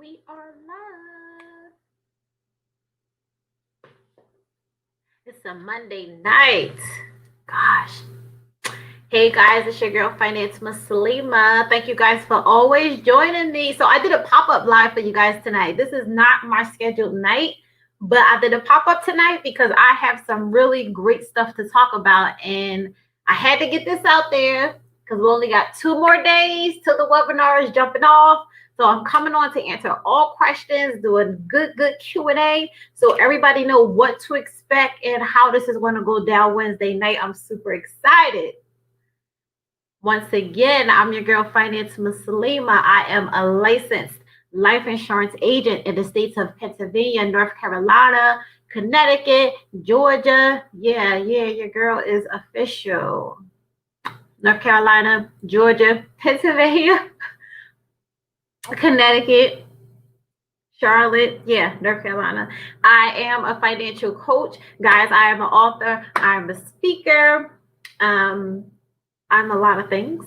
We are live. It's a Monday night. Gosh. Hey guys, it's your girl Finance Muslima. Thank you guys for always joining me. So I did a pop-up live for you guys tonight. This is not my scheduled night, but I did a pop-up tonight because I have some really great stuff to talk about, and I had to get this out there because we only got 2 more days till the webinar is jumping off. So I'm coming on to answer all questions, doing good Q&A, so everybody know what to expect and how this is going to go down Wednesday night. I'm super excited. Once again, I'm your girl Finance Muslima. I am a licensed life insurance agent in the states of Pennsylvania, North Carolina, Connecticut, Georgia. Yeah, your girl is official. North Carolina, Georgia, Pennsylvania, Connecticut, Charlotte, North Carolina. I am a financial coach. Guys, I am an author. I'm a speaker. I'm a lot of things.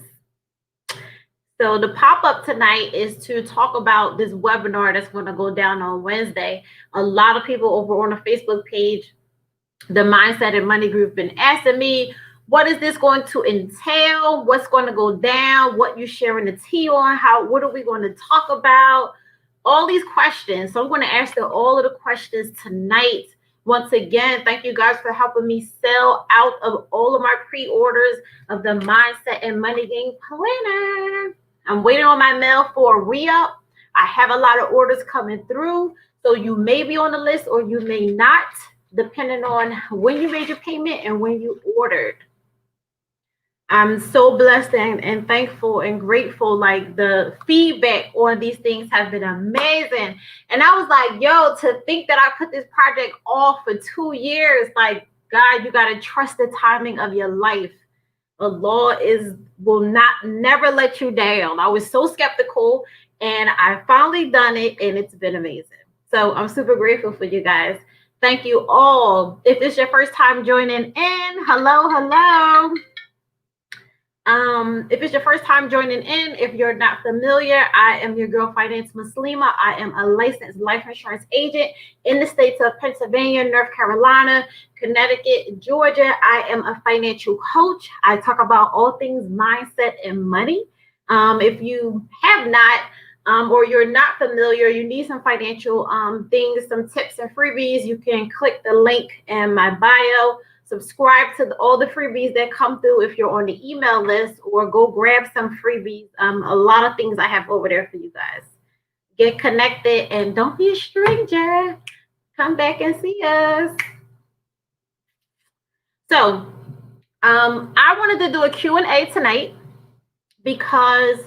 So the pop-up tonight is to talk about this webinar that's going to go down on Wednesday. A lot of people over on the Facebook page, the Mindset and Money Group, been asking me, what is this going to entail? What's going to go down? What you sharing the tea on? What are we going to talk about? All these questions. So I'm going to answer all of the questions tonight. Once again, thank you guys for helping me sell out of all of my pre-orders of the Mindset and Money Game Planner. I'm waiting on my mail for a re-up. I have a lot of orders coming through, so you may be on the list or you may not, depending on when you made your payment and when you ordered. I'm so blessed and thankful and grateful. Like, the feedback on these things have been amazing. And I was like, yo, to think that I put this project off for 2 years, like, God, you got to trust the timing of your life. The law will never let you down. I was so skeptical, and I finally done it, and it's been amazing. So I'm super grateful for you guys. Thank you all. If it's your first time joining in, hello. If it's your first time joining in, if you're not familiar, I am your girl Finance Muslima. I am a licensed life insurance agent in the states of Pennsylvania, North Carolina, Connecticut, Georgia. I am a financial coach. I talk about all things mindset and money. If you have not or you're not familiar, you need some financial things, some tips and freebies, you can click the link in my bio. Subscribe to all the freebies that come through if you're on the email list, or go grab some freebies. A lot of things I have over there for you guys. Get connected and don't be a stranger. Come back and see us. So I wanted to do a Q&A tonight because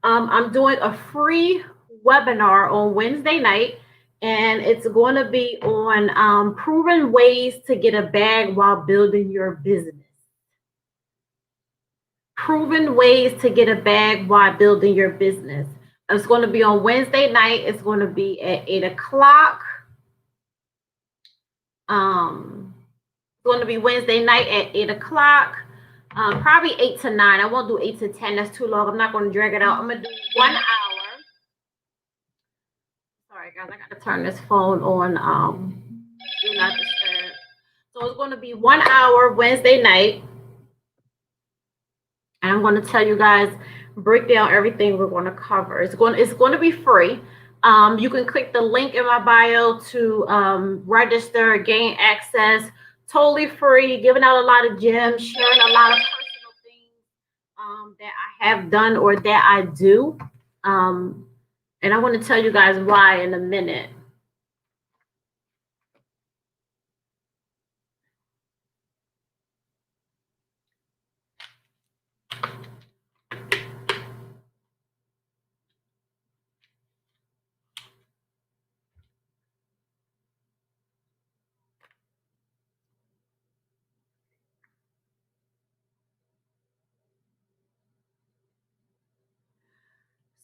I'm doing a free webinar on Wednesday night. And it's going to be on proven ways to get a bag while building your business. Proven ways to get a bag while building your business. It's going to be on Wednesday night. It's going to be at 8 o'clock. It's going to be Wednesday night at 8 o'clock. Probably 8 to 9. I won't do 8 to 10. That's too long. I'm not going to drag it out. I'm going to do 1 hour. Sorry, guys, I got to turn this phone on. Do not disturb. So it's going to be 1 hour Wednesday night. And I'm going to tell you guys, break down everything we're going to cover. It's going to be free. You can click the link in my bio to register, gain access. Totally free. Giving out a lot of gems, sharing a lot of personal things that I have done or that I do. And I want to tell you guys why in a minute.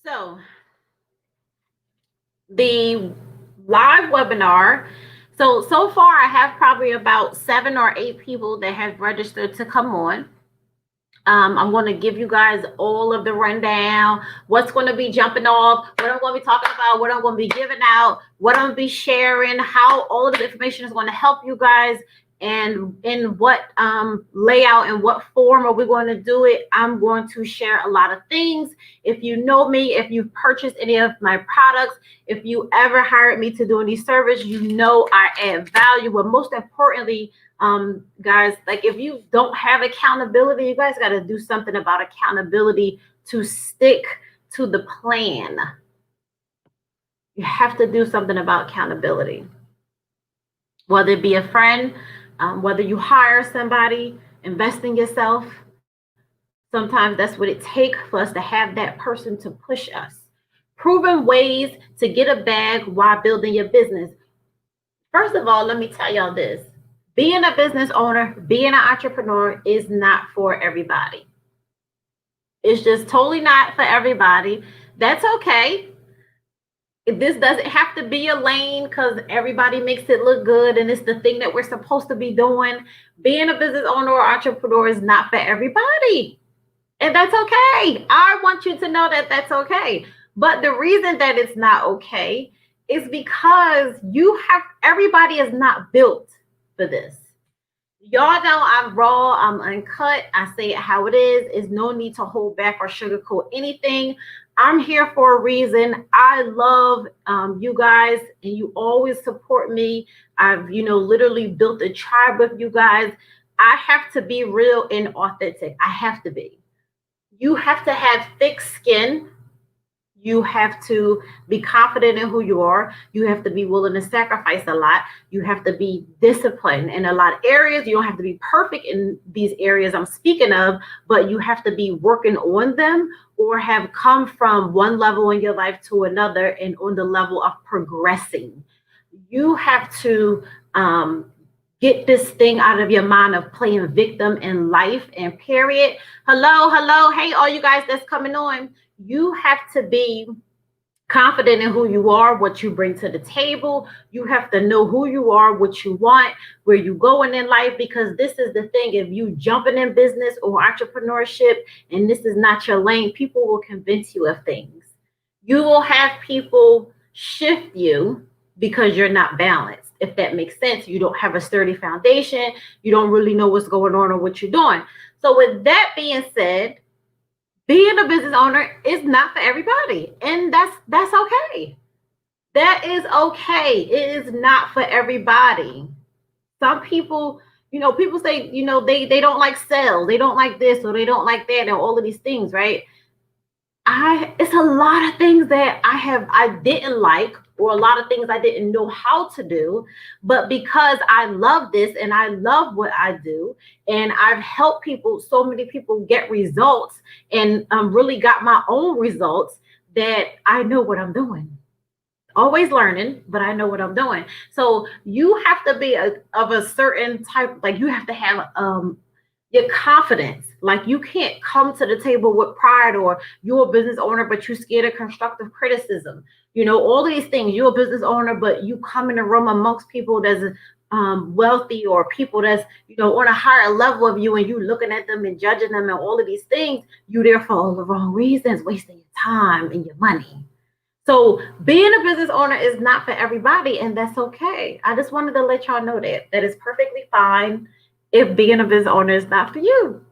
So the live webinar, so far I have probably about 7 or 8 people that have registered to come on. I'm going to give you guys all of the rundown, what's going to be jumping off, what I'm going to be talking about, what I'm going to be giving out, what I'm going to be sharing, how all of the information is going to help you guys, and in what layout and what form are we going to do it. I'm going to share a lot of things. If you know me, if you've purchased any of my products, if you ever hired me to do any service, you know I add value. But most importantly, guys, like if you don't have accountability, you guys got to do something about accountability to stick to the plan. You have to do something about accountability, whether it be a friend, whether you hire somebody, invest in yourself. Sometimes that's what it takes for us to have that person to push us. Proven ways to get a bag while building your business. First of all, let me tell y'all this. Being a business owner, being an entrepreneur is not for everybody. It's just totally not for everybody. That's okay. This doesn't have to be a lane because everybody makes it look good and it's the thing that we're supposed to be doing. Being a business owner or entrepreneur is not for everybody. And that's okay. I want you to know that that's okay. But the reason that it's not okay is because everybody is not built for this. Y'all know I'm raw, I'm uncut. I say it how it is. There's no need to hold back or sugarcoat anything. I'm here for a reason. I love you guys, and you always support me. I've, literally built a tribe with you guys. I have to be real and authentic. I have to be. You have to have thick skin. You have to be confident in who you are. You have to be willing to sacrifice a lot. You have to be disciplined in a lot of areas. You don't have to be perfect in these areas I'm speaking of, but you have to be working on them or have come from one level in your life to another and on the level of progressing. You have to get this thing out of your mind of playing victim in life and period. Hello. Hey, all you guys that's coming on. You have to be confident in who you are, what you bring to the table. You have to know who you are, what you want, where you going in life, because this is the thing. If you jumping in business or entrepreneurship and this is not your lane, people will convince you of things. You will have people shift you because you're not balanced. If that makes sense, you don't have a sturdy foundation. You don't really know what's going on or what you're doing. So with that being said, being a business owner is not for everybody, and that's okay. That is okay. It is not for everybody. Some people, people say, they don't like sales, they don't like this or they don't like that, and all of these things, right? It's a lot of things that I didn't like, or a lot of things I didn't know how to do, but because I love this and I love what I do, and I've helped so many people get results, and really got my own results, that I know what I'm doing. Always learning, but I know what I'm doing. So you have to be of a certain type, like you have to have your confidence. Like you can't come to the table with pride, or you're a business owner, but you're scared of constructive criticism. All these things. You're a business owner, but you come in a room amongst people that's wealthy, or people that's, on a higher level of you, and you looking at them and judging them and all of these things. You there for all the wrong reasons, wasting your time and your money. So being a business owner is not for everybody, and that's okay. I just wanted to let y'all know that is perfectly fine if being a business owner is not for you.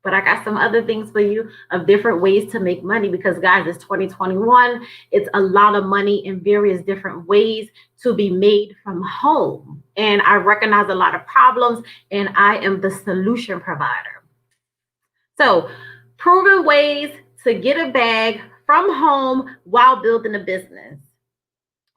But I got some other things for you of different ways to make money, because guys, it's 2021. It's a lot of money in various different ways to be made from home. And I recognize a lot of problems, and I am the solution provider. So proven ways to get a bag from home while building a business.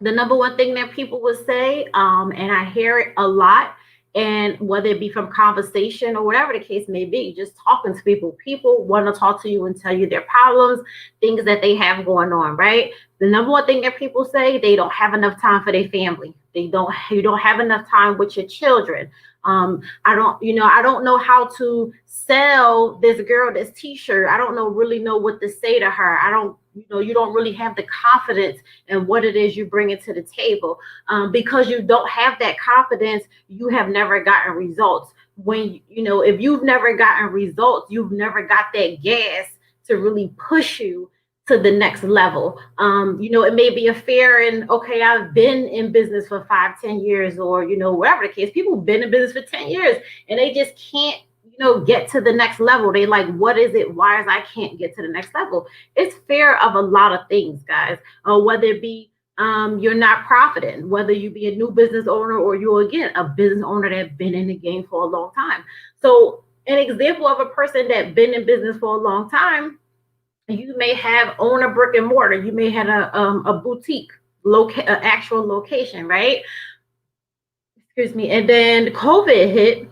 The number one thing that people would say, and I hear it a lot, and whether it be from conversation or whatever the case may be, just talking to people want to talk to you and tell you their problems, things that they have going on, right? The number one thing that people say, they don't have enough time for their family. You don't have enough time with your children. I don't know how to sell this girl this t-shirt. I don't really know what to say to her. You don't really have the confidence in what it is you bring it to the table. Because you don't have that confidence, you have never gotten results. when, if you've never gotten results, you've never got that gas to really push you to the next level. It may be a fear and okay, I've been in business for 5, 10 years, or, whatever the case. People have been in business for 10 years and they just can't, get to the next level. They like, what is it? Why is I can't get to the next level? It's fear of a lot of things, guys. Whether it be you're not profiting, whether you be a new business owner or you're again a business owner that's been in the game for a long time. So an example of a person that's been in business for a long time, you may have own a brick and mortar, you may have a boutique, actual location, right? Excuse me. And then COVID hit,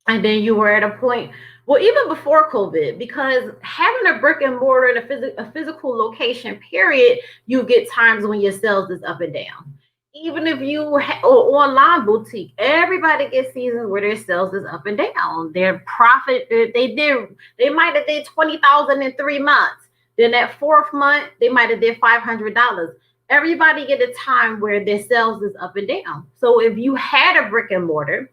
and then you were at a point, well, even before COVID, because having a brick and mortar and a physical location, period, you get times when your sales is up and down. Even if you or online boutique, everybody gets seasons where their sales is up and down. Their profit, they might have did 20,000 in 3 months. Then that fourth month, they might have did $500. Everybody get a time where their sales is up and down. So if you had a brick and mortar,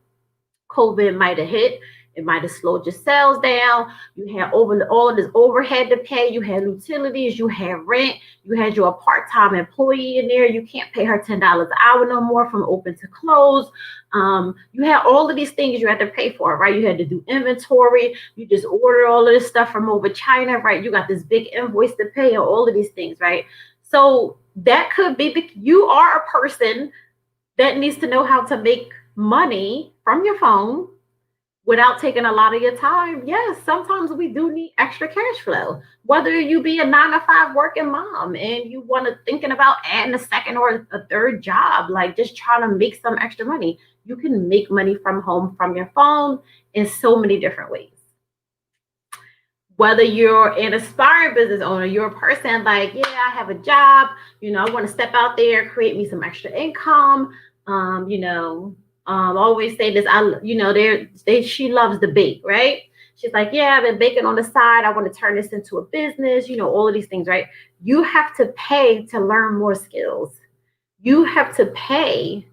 COVID might have hit. It might have slowed your sales down. You had all of this overhead to pay. You had utilities. You had rent. You had your part-time employee in there. You can't pay her $10 an hour no more from open to close. You had all of these things you had to pay for, right? You had to do inventory. You just ordered all of this stuff from over China, right? You got this big invoice to pay, or all of these things, right? So that could be you are a person that needs to know how to make money from your phone without taking a lot of your time. Yes, sometimes we do need extra cash flow. Whether you be a 9 to 5 working mom and you want to thinking about adding a second or a third job, like just trying to make some extra money, you can make money from home from your phone in so many different ways. Whether you're an aspiring business owner, you're a person like, yeah, I have a job, I want to step out there, create me some extra income. Always say this, she loves the bake, right? She's like, yeah, I've been baking on the side. I want to turn this into a business, all of these things, right? You have to pay to learn more skills. You have to pay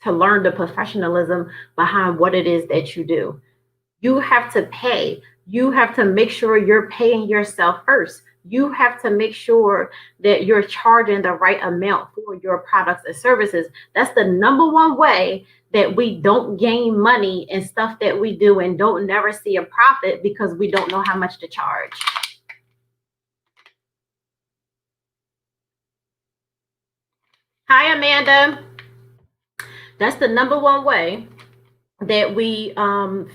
to learn the professionalism behind what it is that you do. You have to pay. You have to make sure you're paying yourself first. You have to make sure that you're charging the right amount for your products and services. That's the number one way that we don't gain money in stuff that we do and don't never see a profit, because we don't know how much to charge. Hi, Amanda. That's the number one way that we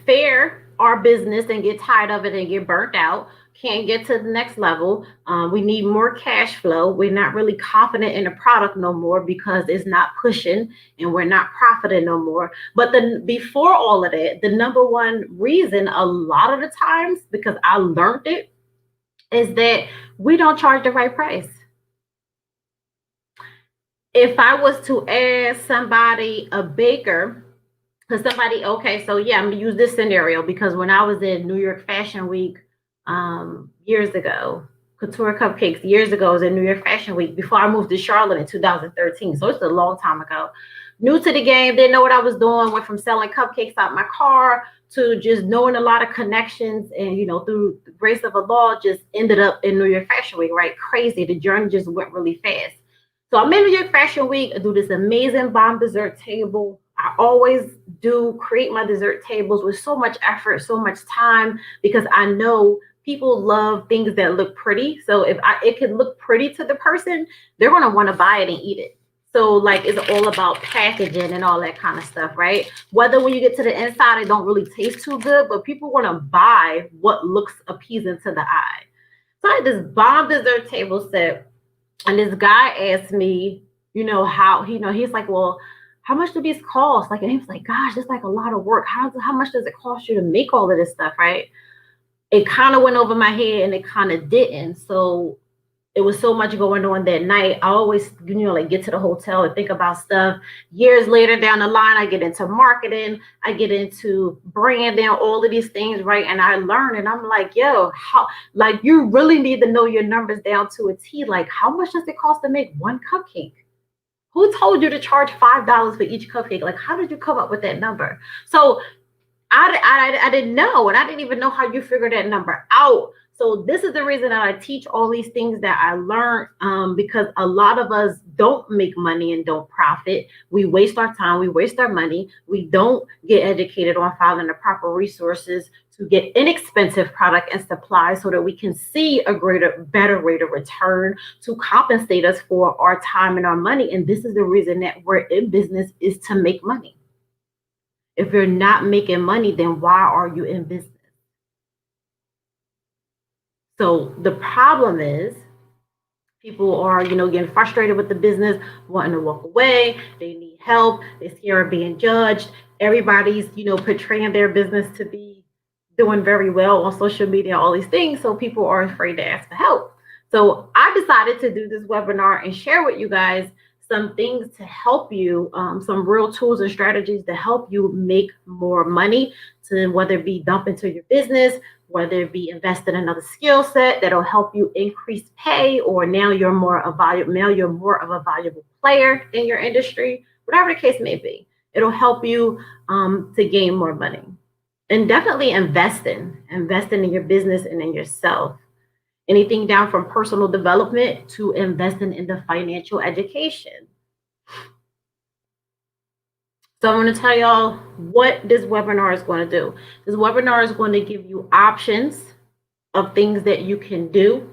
fare our business and get tired of it and get burnt out, can't get to the next level. We need more cash flow. We're not really confident in the product no more because it's not pushing and we're not profiting no more. But then before all of that, the number one reason a lot of the times, because I learned it, is that we don't charge the right price. If I was to ask somebody, a baker, because somebody, okay, so yeah, I'm gonna use this scenario because when I was in New York Fashion Week years ago, Couture Cupcakes years ago, was in New York Fashion Week before I moved to Charlotte in 2013. So it's a long time ago. New to the game, didn't know what I was doing, went from selling cupcakes out my car to just knowing a lot of connections, and through the grace of Allah, just ended up in New York Fashion Week, right? Crazy. The journey just went really fast. So I'm in New York Fashion Week. I do this amazing bomb dessert table. I always do create my dessert tables with so much effort, so much time, because I know people love things that look pretty. So if it can look pretty to the person, they're going to want to buy it and eat it. So like it's all about packaging and all that kind of stuff, right? Whether when you get to the inside, it don't really taste too good, but people want to buy what looks appeasing to the eye. So I had this bomb dessert table set. And this guy asked me, how, he's like, well, how much do these cost? Like, and he was like, gosh, it's like a lot of work. How much does it cost you to make all of this stuff, right? It kind of went over my head and it kind of didn't. So it was so much going on that night. I always, like get to the hotel and think about stuff. Years later down the line, I get into marketing, I get into branding, all of these things, right? And I learn, and I'm like, yo, like you really need to know your numbers down to a T. Like, how much does it cost to make one cupcake? Who told you to charge $5 for each cupcake? Like, how did you come up with that number? So I didn't know, and I didn't even know how you figure that number out. So this is the reason that I teach all these things that I learned, because a lot of us don't make money and don't profit. We waste our time, we waste our money, we don't get educated on finding the proper resources to get inexpensive product and supply so that we can see a greater, better rate of return to compensate us for our time and our money. And this is the reason that we're in business, is to make money. If you're not making money, then why are you in business? So the problem is people are, getting frustrated with the business, wanting to walk away. They need help. They're scared of being judged. Everybody's, portraying their business to be doing very well on social media, all these things. So people are afraid to ask for help. So I decided to do this webinar and share with you guys some things to help you, some real tools and strategies to help you make more money, to whether it be dump into your business, whether it be invest in another skill set that'll help you increase pay, or now you're more of a valuable player in your industry, whatever the case may be. It'll help you to gain more money. And definitely investing in your business and in yourself. Anything down from personal development to investing in the financial education. So I'm going to tell y'all what this webinar is going to do. This webinar is going to give you options of things that you can do.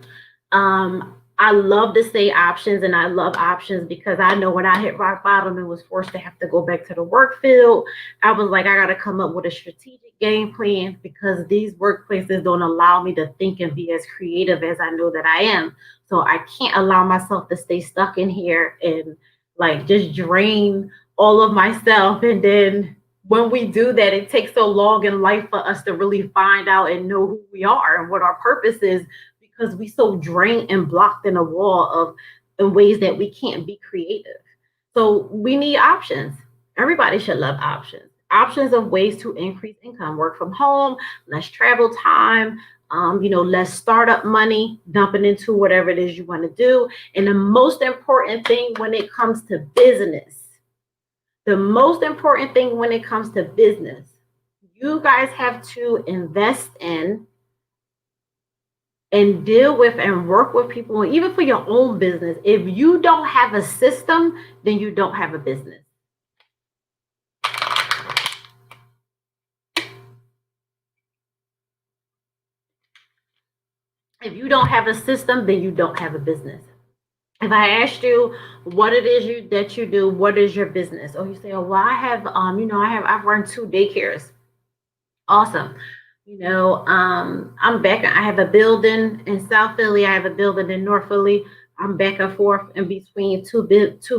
I love to say options, and I love options because I know when I hit rock bottom and was forced to have to go back to the work field, I was like, I got to come up with a strategic game plan, because these workplaces don't allow me to think and be as creative as I know that I am. So I can't allow myself to stay stuck in here and like just drain all of myself. And then when we do that, it takes so long in life for us to really find out and know who we are and what our purpose is, because we so drained and blocked in a wall of in ways that we can't be creative. So we need options. Everybody should love options. Options of ways to increase income, work from home, less travel time, less startup money, dumping into whatever it is you want to do. And the most important thing when it comes to business, you guys have to invest in and deal with and work with people, even for your own business. If you don't have a system, then you don't have a business. If you don't have a system, then you don't have a business. If I asked you what it is that you do, what is your business? Or you say, oh, well, I have, I've run 2 daycares. Awesome. I'm back. I have a building in South Philly. I have a building in North Philly. I'm back and forth in between two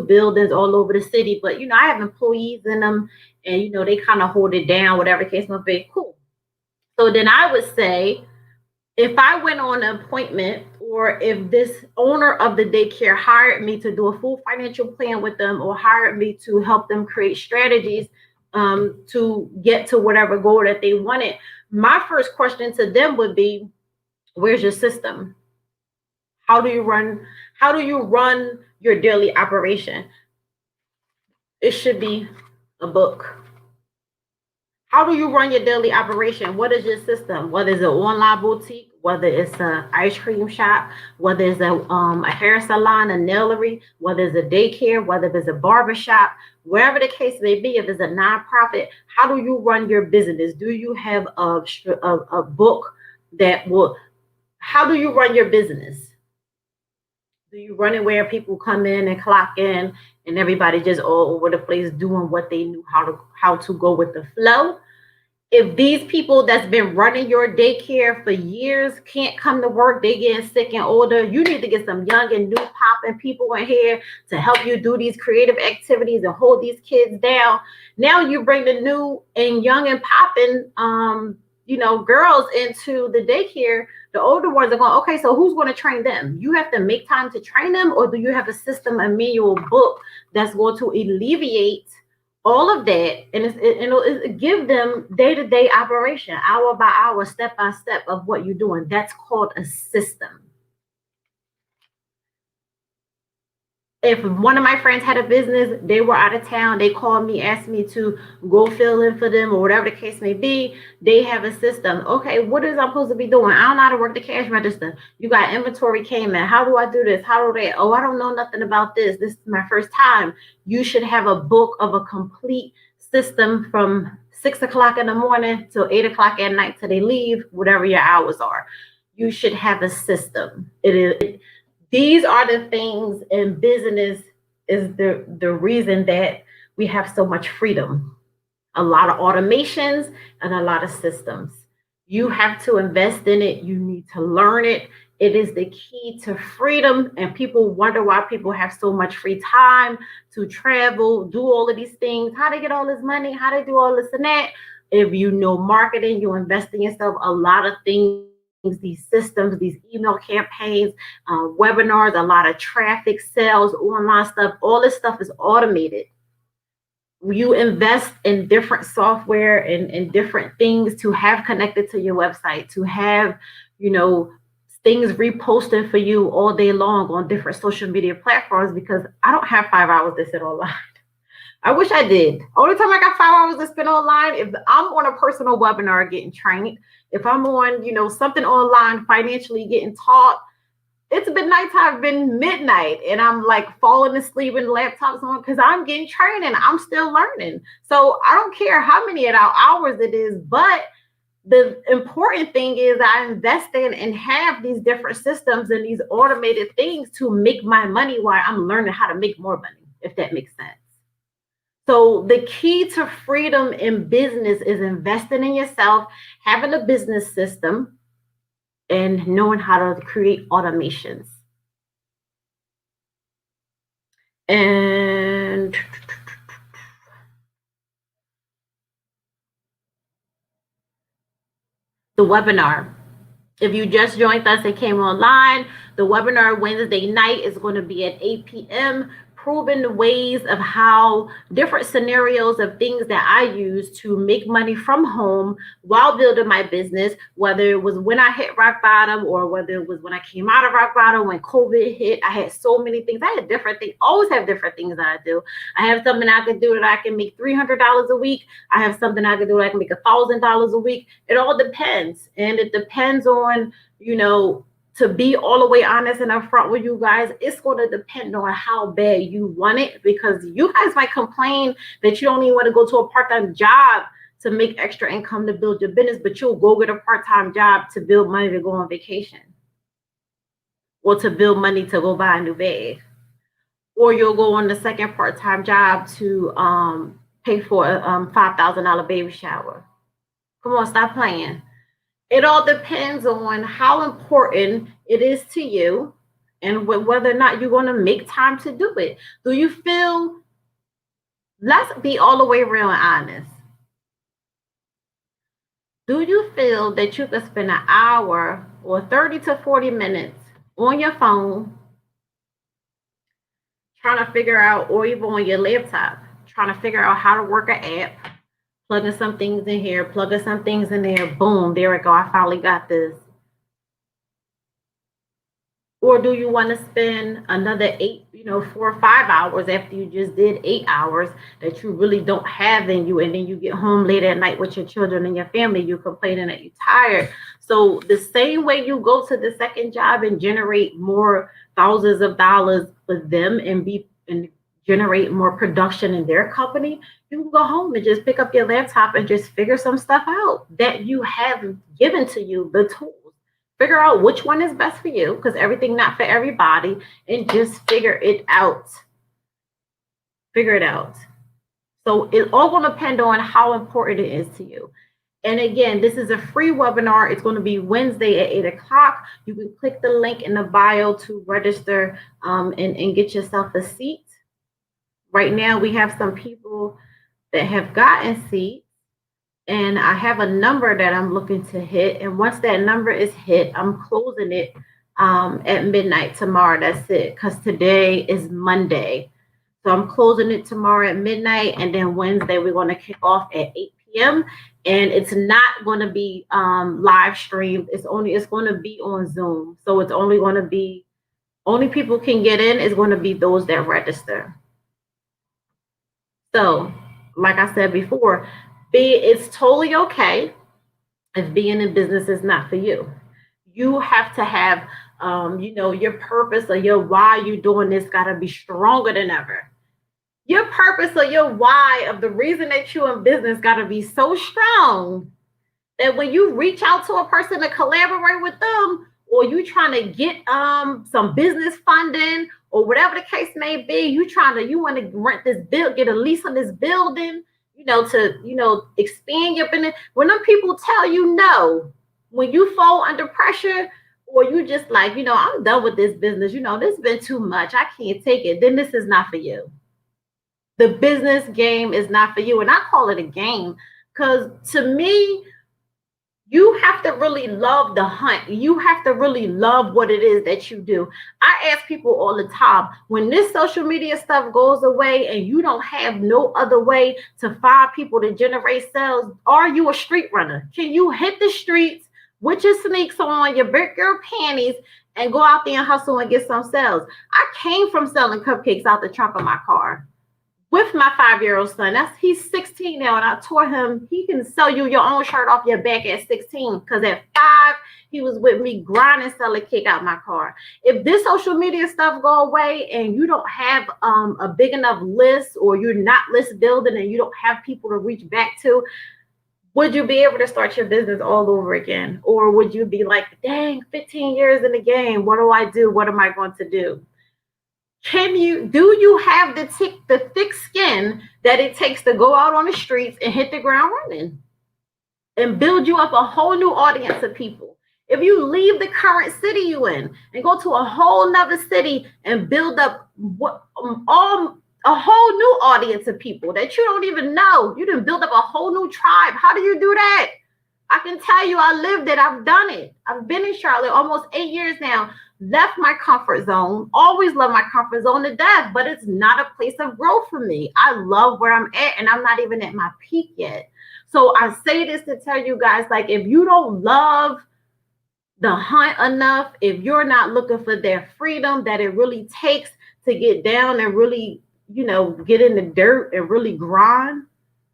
buildings all over the city. But I have employees in them, and they kind of hold it down, whatever the case might be. Cool. So then I would say, if I went on an appointment, or if this owner of the daycare hired me to do a full financial plan with them, or hired me to help them create strategies to get to whatever goal that they wanted, my first question to them would be, where's your system? How do you run your daily operation? It should be a book. How do you run your daily operation? What is your system? Whether it's an online boutique, whether it's an ice cream shop, whether it's a hair salon, a nailery, whether it's a daycare, whether it's a barber shop, wherever the case may be, if it's a nonprofit, how do you run your business? Do you have a book that will, how do you run your business? Do you run it where people come in and clock in and everybody just all over the place doing what they knew how to go with the flow? If these people that's been running your daycare for years can't come to work, they getting sick and older, you need to get some young and new popping people in here to help you do these creative activities and hold these kids down. Now you bring the new and young and popping girls into the daycare. The older ones are going, okay, so who's going to train them? You have to make time to train them, or do you have a system, a manual book that's going to alleviate all of that, and it'll give them day-to-day operation, hour by hour, step by step of what you're doing? That's called a system. If one of my friends had a business, they were out of town, they called me, asked me to go fill in for them or whatever the case may be. They have a system. Okay, what is I supposed to be doing? I don't know how to work the cash register. You got inventory came in. How do I do this? How do they? Oh, I don't know nothing about this. This is my first time. You should have a book of a complete system from 6 o'clock in the morning till 8 o'clock at night till they leave, whatever your hours are. You should have a system. It is these are the things in business is the reason that we have so much freedom, a lot of automations and a lot of systems. You have to invest in it, you need to learn it. It is the key to freedom, and people wonder why people have so much free time to travel, do all of these things, how they get all this money, how they do all this and that. If you know marketing, you invest in yourself, a lot of things, these systems, these email campaigns, webinars, a lot of traffic, sales, online stuff, all this stuff is automated. You invest in different software and different things to have connected to your website, to have, you know, things reposted for you all day long on different social media platforms, because I don't have 5 hours to sit online. I wish I did. Only time I got 5 hours to spend online, if I'm on a personal webinar getting trained, if I'm on, something online financially getting taught, it's been nighttime, been midnight, and I'm like falling asleep and the laptop's on because I'm getting trained and I'm still learning. So I don't care how many hours it is, but the important thing is I invest in and have these different systems and these automated things to make my money while I'm learning how to make more money, if that makes sense. So the key to freedom in business is investing in yourself, having a business system, and knowing how to create automations. And the webinar. If you just joined us and came online, the webinar Wednesday night is going to be at 8 p.m. Proven ways of how different scenarios of things that I use to make money from home while building my business, whether it was when I hit rock bottom or whether it was when I came out of rock bottom, when COVID hit. I had so many things. I had different things, always have different things that I do. I have something I can do that I can make $300 a week. I have something I can do that I can make $1,000 a week. It all depends. And it depends on, to be all the way honest and upfront with you guys, it's going to depend on how bad you want it, because you guys might complain that you don't even want to go to a part-time job to make extra income to build your business, but you'll go get a part-time job to build money to go on vacation, or to build money to go buy a new bag, or you'll go on the second part-time job to pay for a $5,000 baby shower. Come on, stop playing. It all depends on how important it is to you and whether or not you're going to make time to do it. Do you feel, let's be all the way real and honest. Do you feel that you could spend an hour or 30 to 40 minutes on your phone trying to figure out, or even on your laptop, trying to figure out how to work an app, plugging some things in here, plugging some things in there, boom, there we go, I finally got this. Or do you want to spend another 4 or 5 hours after you just did 8 hours that you really don't have in you, and then you get home late at night with your children and your family, you're complaining that you're tired. So the same way you go to the second job and generate more thousands of dollars for them and generate more production in their company, you can go home and just pick up your laptop and just figure some stuff out that you have given to you, the tools. Figure out which one is best for you, because everything not for everybody, and just figure it out. Figure it out. So it's all going to depend on how important it is to you. And again, this is a free webinar. It's going to be Wednesday at 8 o'clock. You can click the link in the bio to register and get yourself a seat. Right now, we have some people that have gotten seats. And I have a number that I'm looking to hit. And once that number is hit, I'm closing it at midnight tomorrow. That's it. Because today is Monday. So I'm closing it tomorrow at midnight. And then Wednesday, we're going to kick off at 8 p.m. And it's not going to be live streamed. It's going to be on Zoom. So it's only going to be Only people can get in is going to be those that register. So, like I said before, it's totally okay if being in business is not for you. You have to have, your purpose or your why you doing this got to be stronger than ever. Your purpose or your why of the reason that you're in business got to be so strong that when you reach out to a person to collaborate with them, or you trying to get some business funding or whatever the case may be, you want to rent this build, get a lease on this building, to expand your business. When them people tell you no, when you fall under pressure, or you just like, I'm done with this business, this has been too much, I can't take it, then this is not for you. The business game is not for you. And I call it a game because to me, you have to really love the hunt. You have to really love what it is that you do. I ask people all the time, when this social media stuff goes away and you don't have no other way to find people to generate sales, are you a street runner? Can you hit the streets with your sneaks on, your big girl panties, and go out there and hustle and get some sales? I came from selling cupcakes out the trunk of my car with my 5-year-old son. He's 16 now, and I taught him he can sell you your own shirt off your back at 16. Because at 5, he was with me grinding, selling cake out my car. If this social media stuff go away and you don't have a big enough list, or you're not list building and you don't have people to reach back to, would you be able to start your business all over again? Or would you be like, dang, 15 years in the game, what do I do? What am I going to do? Do you have the thick skin that it takes to go out on the streets and hit the ground running and build you up a whole new audience of people? If you leave the current city you in and go to a whole nother city and build up a whole new audience of people that you don't even know, you done build up a whole new tribe. How do you do that? I can tell you, I lived it. I've done it. I've been in Charlotte almost 8 years now. Left my comfort zone. Always love my comfort zone to death, but it's not a place of growth for me. I love where I'm at, and I'm not even at my peak yet. So I say this to tell you guys, like, if you don't love the hunt enough, if you're not looking for their freedom that it really takes to get down and really, get in the dirt and really grind.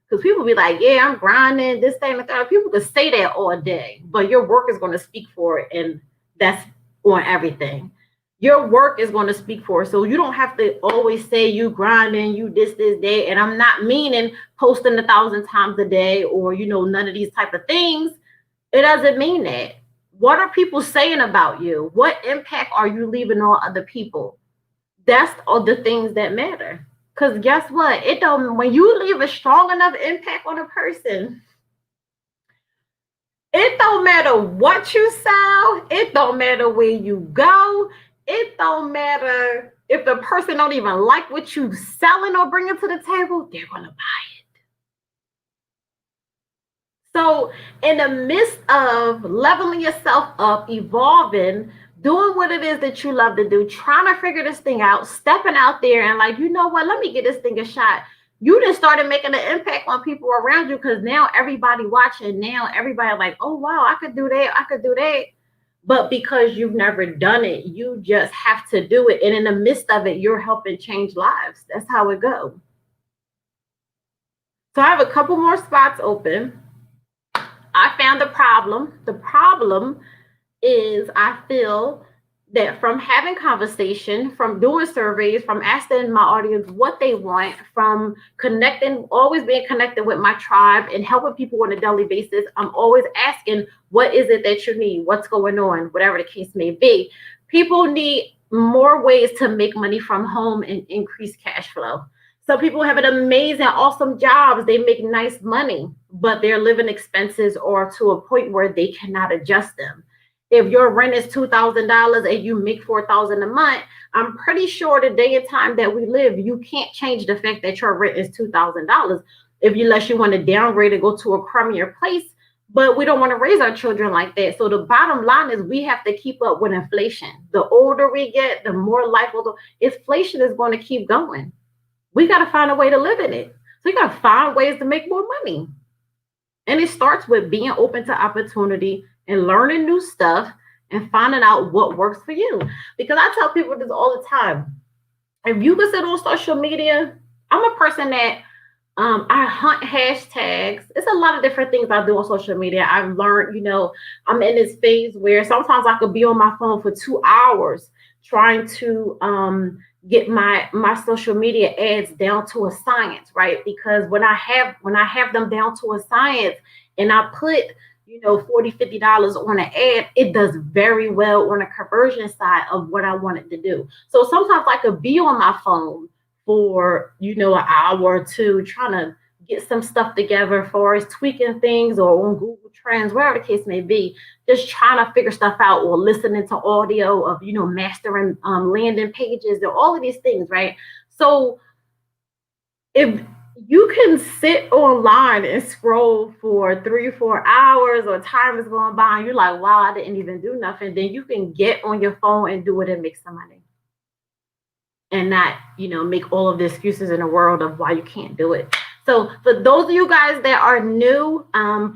Because people be like, yeah, I'm grinding, this thing, like that. People can say that all day, but your work is going to speak for it. And that's on everything. Your work is going to speak for it. So you don't have to always say you grinding, you this day. And I'm not meaning posting 1,000 times a day or, none of these type of things. It doesn't mean that. What are people saying about you? What impact are you leaving on other people? That's all the things that matter. Because guess what? When you leave a strong enough impact on a person, it don't matter what you sell. It don't matter where you go. It don't matter if the person don't even like what you selling or bringing to the table. They're going to buy it. So in the midst of leveling yourself up, evolving, doing what it is that you love to do, trying to figure this thing out, stepping out there and like, you know what, let me get this thing a shot. You just started making an impact on people around you because now everybody watching, now everybody like, oh, wow, I could do that. I could do that. But because you've never done it, you just have to do it. And in the midst of it, you're helping change lives. That's how it goes. So I have a couple more spots open. I found the problem. The problem is I feel that from having conversation, from doing surveys, from asking my audience what they want, from connecting, always being connected with my tribe and helping people on a daily basis, I'm always asking, what is it that you need? What's going on? Whatever the case may be. People need more ways to make money from home and increase cash flow. Some people have an amazing, awesome jobs. They make nice money, but their living expenses are to a point where they cannot adjust them. If your rent is $2,000 and you make $4,000 a month, I'm pretty sure the day and time that we live, you can't change the fact that your rent is $2,000 unless you want to downgrade and go to a crummier place. But we don't want to raise our children like that. So the bottom line is we have to keep up with inflation. The older we get, the more likely inflation is going to keep going. We got to find a way to live in it. So you got to find ways to make more money. And it starts with being open to opportunity and learning new stuff and finding out what works for you. Because I tell people this all the time. If you can sit on social media, I'm a person that I hunt hashtags. It's a lot of different things I do on social media. I've learned, I'm in this phase where sometimes I could be on my phone for 2 hours trying to get my social media ads down to a science, right? Because when I have them down to a science and I put 40 $50 on an ad, it does very well on a conversion side of what I want it to do. So sometimes I could be on my phone for an hour or two trying to get some stuff together for us tweaking things or on Google Trends, wherever the case may be, just trying to figure stuff out or listening to audio of mastering landing pages and all of these things, right? So if you can sit online and scroll for 3 or 4 hours or time is going by and you're like, wow, I didn't even do nothing, then you can get on your phone and do it and make some money and not, make all of the excuses in the world of why you can't do it. So for those of you guys that are new,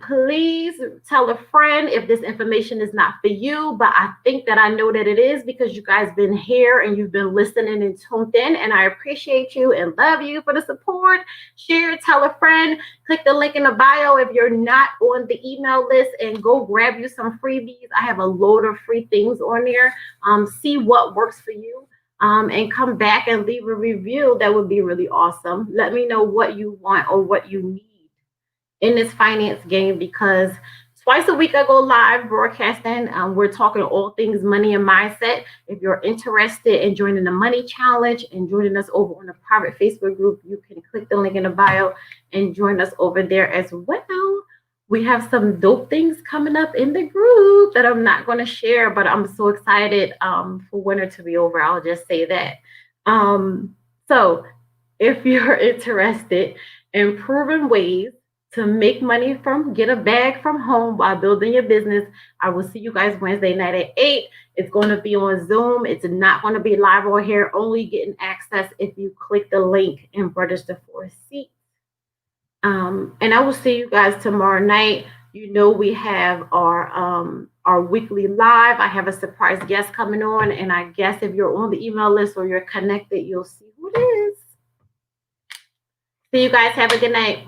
please tell a friend if this information is not for you, but I think that I know that it is because you guys been here and you've been listening and tuned in, and I appreciate you and love you for the support. Share, tell a friend, click the link in the bio if you're not on the email list and go grab you some freebies. I have a load of free things on there. See what works for you. And come back and leave a review. That would be really awesome. Let me know what you want or what you need in this finance game, because twice a week I go live broadcasting. We're talking all things money and mindset. If you're interested in joining the money challenge and joining us over on the private Facebook group, you can click the link in the bio and join us over there as well. We have some dope things coming up in the group that I'm not going to share, but I'm so excited for winter to be over. I'll just say that. So if you're interested in proven ways to make money get a bag from home while building your business, I will see you guys Wednesday night at 8. It's going to be on Zoom. It's not going to be live on here, only getting access if you click the link and register for a seat. And I will see you guys tomorrow night. We have our weekly live. I have a surprise guest coming on, and I guess if you're on the email list or you're connected, you'll see who it is. See you guys. Have a good night.